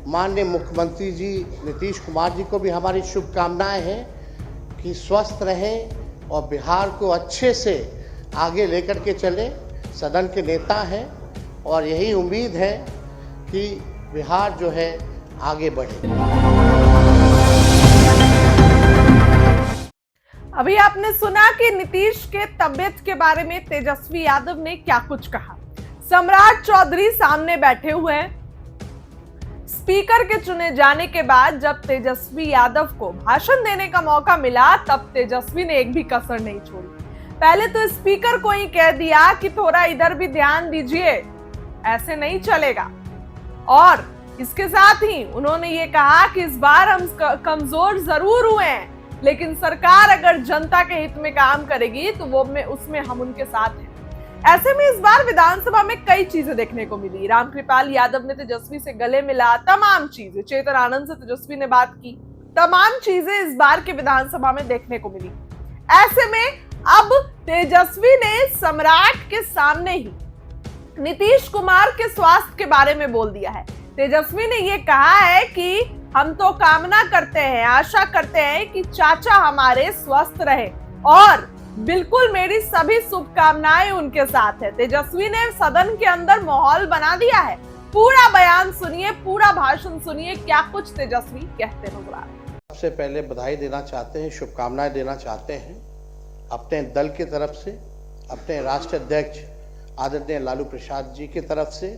माननीय मुख्यमंत्री जी नीतीश कुमार जी को भी हमारी शुभकामनाएं हैं कि स्वस्थ रहें और बिहार को अच्छे से आगे लेकर के चले। सदन के नेता हैं और यही उम्मीद है कि बिहार जो है आगे बढ़े। अभी आपने सुना कि नीतीश के तबियत के बारे में तेजस्वी यादव ने क्या कुछ कहा। सम्राट चौधरी सामने बैठे हुए हैं। स्पीकर के चुने जाने के बाद जब तेजस्वी यादव को भाषण देने का मौका मिला तब तेजस्वी ने एक भी कसर नहीं छोड़ी। पहले तो स्पीकर को ही कह दिया कि थोड़ा इधर भी ध्यान दीजिए, ऐसे नहीं चलेगा। और इसके साथ ही उन्होंने ये कहा कि इस बार हम कमजोर जरूर हुए हैं, लेकिन सरकार अगर जनता के हित में काम करेगी तो उसमें हम उनके साथ हैं। ऐसे में इस बार विधानसभा में कई चीजें देखने को मिली। रामकृपाल यादव ने तेजस्वी से गले मिला, तमाम चीजें। चेतन आनंद से तेजस्वी ने बात की, तमाम चीजें इस बार के विधानसभा में देखने को मिली। ऐसे में अब तेजस्वी ने सम्राट के सामने ही नीतीश कुमार के स्वास्थ्य के बारे में बोल दिया है। तेजस्वी ने यह कहा है कि हम तो कामना करते हैं, आशा करते हैं कि चाचा हमारे स्वस्थ रहे और बिल्कुल मेरी सभी शुभकामनाएं उनके साथ है। तेजस्वी ने सदन के अंदर माहौल बना दिया है। पूरा बयान सुनिए, पूरा भाषण सुनिए, क्या कुछ तेजस्वी कहते हैं। सबसे पहले बधाई देना चाहते हैं, शुभकामनाएं देना चाहते हैं अपने दल की तरफ से, अपने राष्ट्रीय अध्यक्ष आदरणीय लालू प्रसाद जी की तरफ से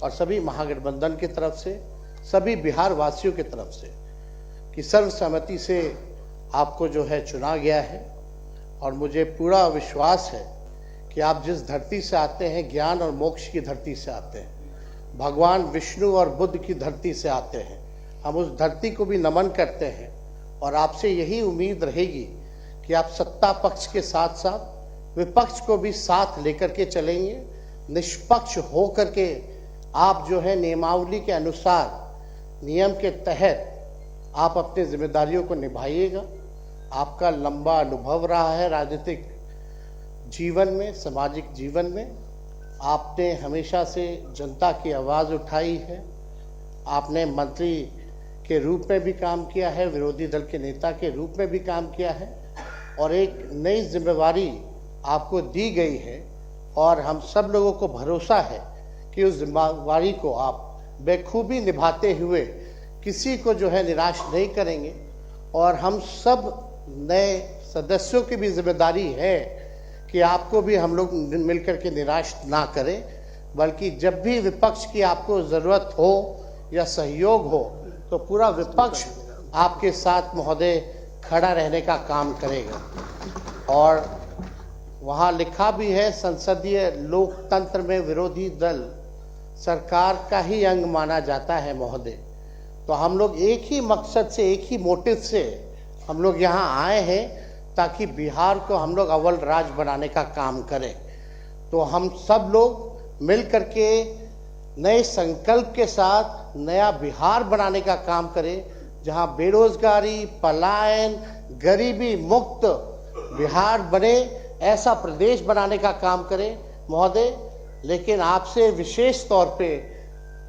और सभी महागठबंधन की तरफ से, सभी बिहार वासियों की तरफ से कि सर्वसम्मति से आपको जो है चुना गया है। और मुझे पूरा विश्वास है कि आप जिस धरती से आते हैं, ज्ञान और मोक्ष की धरती से आते हैं, भगवान विष्णु और बुद्ध की धरती से आते हैं। हम उस धरती को भी नमन करते हैं और आपसे यही उम्मीद रहेगी कि आप सत्ता पक्ष के साथ साथ विपक्ष को भी साथ लेकर के चलेंगे। निष्पक्ष हो करके आप जो है नियमावली के अनुसार, नियम के तहत आप अपनी जिम्मेदारियों को निभाइएगा। आपका लंबा अनुभव रहा है राजनीतिक जीवन में, सामाजिक जीवन में। आपने हमेशा से जनता की आवाज़ उठाई है। आपने मंत्री के रूप में भी काम किया है, विरोधी दल के नेता के रूप में भी काम किया है और एक नई जिम्मेवारी आपको दी गई है और हम सब लोगों को भरोसा है कि उस जिम्मेवारी को आप बेखूबी निभाते हुए किसी को जो है निराश नहीं करेंगे। और हम सब नए सदस्यों की भी जिम्मेदारी है कि आपको भी हम लोग मिलकर के निराश ना करें, बल्कि जब भी विपक्ष की आपको ज़रूरत हो या सहयोग हो तो पूरा विपक्ष आपके साथ महोदय खड़ा रहने का काम करेगा। और वहाँ लिखा भी है, संसदीय लोकतंत्र में विरोधी दल सरकार का ही अंग माना जाता है महोदय। तो हम लोग एक ही मकसद से, एक ही मोटिव से हम लोग यहाँ आए हैं ताकि बिहार को हम लोग अव्वल राज्य बनाने का काम करें। तो हम सब लोग मिल करके नए संकल्प के साथ नया बिहार बनाने का काम करें, जहाँ बेरोजगारी, पलायन, गरीबी मुक्त बिहार बने, ऐसा प्रदेश बनाने का काम करें महोदय। लेकिन आपसे विशेष तौर पे,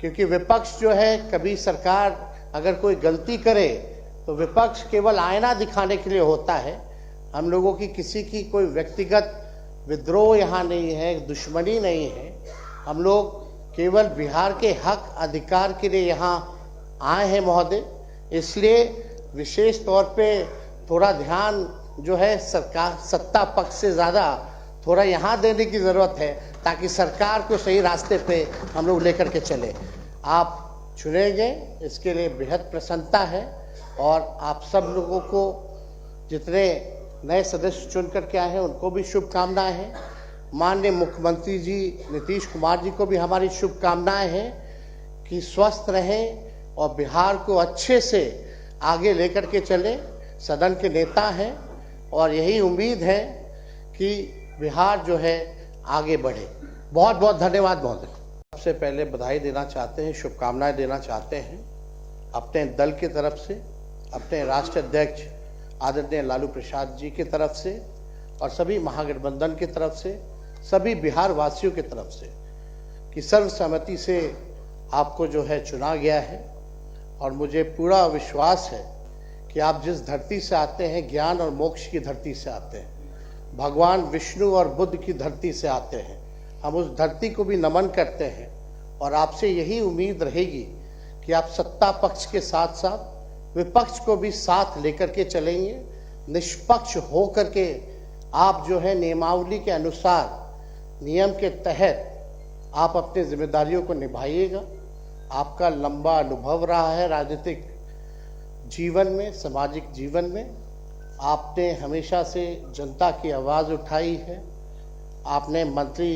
क्योंकि विपक्ष जो है, कभी सरकार अगर कोई गलती करे तो विपक्ष केवल आईना दिखाने के लिए होता है। हम लोगों की किसी की कोई व्यक्तिगत विद्रोह यहाँ नहीं है, दुश्मनी नहीं है। हम लोग केवल बिहार के हक अधिकार के लिए यहाँ आए हैं महोदय। इसलिए विशेष तौर पे थोड़ा ध्यान जो है सरकार, सत्ता पक्ष से ज़्यादा थोड़ा यहाँ देने की ज़रूरत है ताकि सरकार को सही रास्ते पे हम लोग लेकर के चले। आप चुनेंगे, इसके लिए बेहद प्रसन्नता है और आप सब लोगों को, जितने नए सदस्य चुन करके आए हैं, उनको भी शुभकामनाएं हैं। माननीय मुख्यमंत्री जी नीतीश कुमार जी को भी हमारी शुभकामनाएं हैं कि स्वस्थ रहें और बिहार को अच्छे से आगे लेकर के चले। सदन के नेता हैं और यही उम्मीद है कि बिहार जो है आगे बढ़े। बहुत बहुत धन्यवाद महोदय। सबसे पहले बधाई देना चाहते हैं, शुभकामनाएं देना चाहते हैं अपने दल की तरफ से, अपने राष्ट्रीय अध्यक्ष आदरणीय लालू प्रसाद जी की तरफ से और सभी महागठबंधन की तरफ से, सभी बिहार वासियों की तरफ से कि सर्वसम्मति से आपको जो है चुना गया है। और मुझे पूरा विश्वास है कि आप जिस धरती से आते हैं, ज्ञान और मोक्ष की धरती से आते हैं, भगवान विष्णु और बुद्ध की धरती से आते हैं। हम उस धरती को भी नमन करते हैं और आपसे यही उम्मीद रहेगी कि आप सत्ता पक्ष के साथ साथ विपक्ष को भी साथ लेकर के चलेंगे, निष्पक्ष हो करके आप जो है नियमावली के अनुसार, नियम के तहत आप अपनी जिम्मेदारियों को निभाइएगा। आपका लंबा अनुभव रहा है राजनीतिक जीवन में, सामाजिक जीवन में। आपने हमेशा से जनता की आवाज़ उठाई है। आपने मंत्री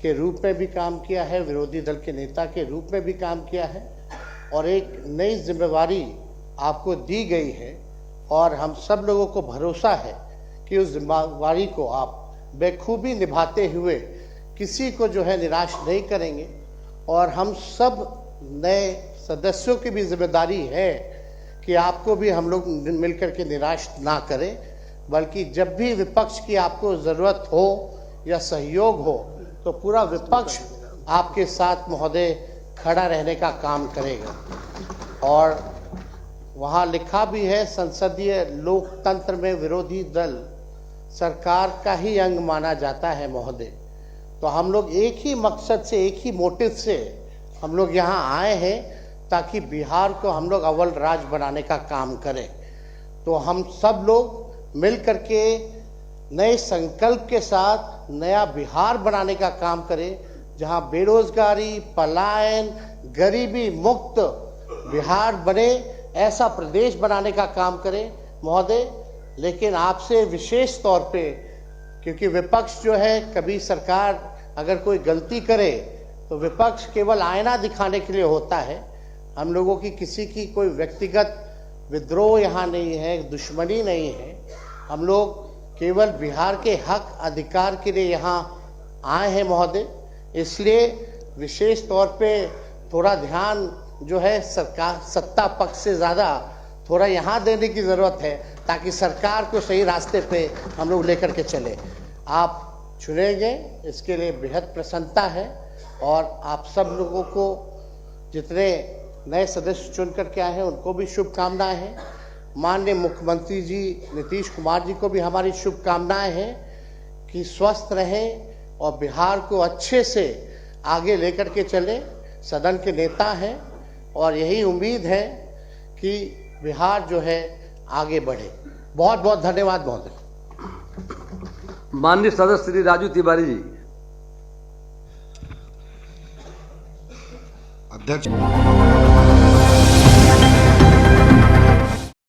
के रूप में भी काम किया है, विरोधी दल के नेता के रूप में भी काम किया है और एक नई जिम्मेवारी आपको दी गई है और हम सब लोगों को भरोसा है कि उस जिम्मेवारी को आप बेखूबी निभाते हुए किसी को जो है निराश नहीं करेंगे। और हम सब नए सदस्यों की भी जिम्मेदारी है कि आपको भी हम लोग मिलकर के निराश ना करें, बल्कि जब भी विपक्ष की आपको ज़रूरत हो या सहयोग हो तो पूरा विपक्ष आपके साथ महोदय खड़ा रहने का काम करेगा। और वहाँ लिखा भी है, संसदीय लोकतंत्र में विरोधी दल सरकार का ही अंग माना जाता है महोदय। तो हम लोग एक ही मकसद से, एक ही मोटिव से हम लोग यहाँ आए हैं ताकि बिहार को हम लोग अव्वल राज्य बनाने का काम करें। तो हम सब लोग मिल करके नए संकल्प के साथ नया बिहार बनाने का काम करें, जहां बेरोजगारी, पलायन, गरीबी मुक्त बिहार बने, ऐसा प्रदेश बनाने का काम करें महोदय। लेकिन आपसे विशेष तौर पे, क्योंकि विपक्ष जो है, कभी सरकार अगर कोई गलती करे तो विपक्ष केवल आईना दिखाने के लिए होता है। हम लोगों की किसी की कोई व्यक्तिगत विद्रोह यहाँ नहीं है, दुश्मनी नहीं है। हम लोग केवल बिहार के हक अधिकार के लिए यहाँ आए हैं महोदय। इसलिए विशेष तौर पे थोड़ा ध्यान जो है सरकार, सत्ता पक्ष से ज़्यादा थोड़ा यहाँ देने की ज़रूरत है ताकि सरकार को सही रास्ते पे हम लोग लेकर के चले। आप चुनेंगे, इसके लिए बेहद प्रसन्नता है। और आप सब लोगों को, जितने नए सदस्य चुन करके आए हैं, उनको भी शुभकामनाएं हैं। माननीय मुख्यमंत्री जी नीतीश कुमार जी को भी हमारी शुभकामनाएं हैं कि स्वस्थ रहें और बिहार को अच्छे से आगे लेकर के चलें। सदन के नेता हैं और यही उम्मीद है कि बिहार जो है आगे बढ़े। बहुत बहुत धन्यवाद महोदय। माननीय सदस्य श्री राजू तिवारी जी। अध्यक्ष।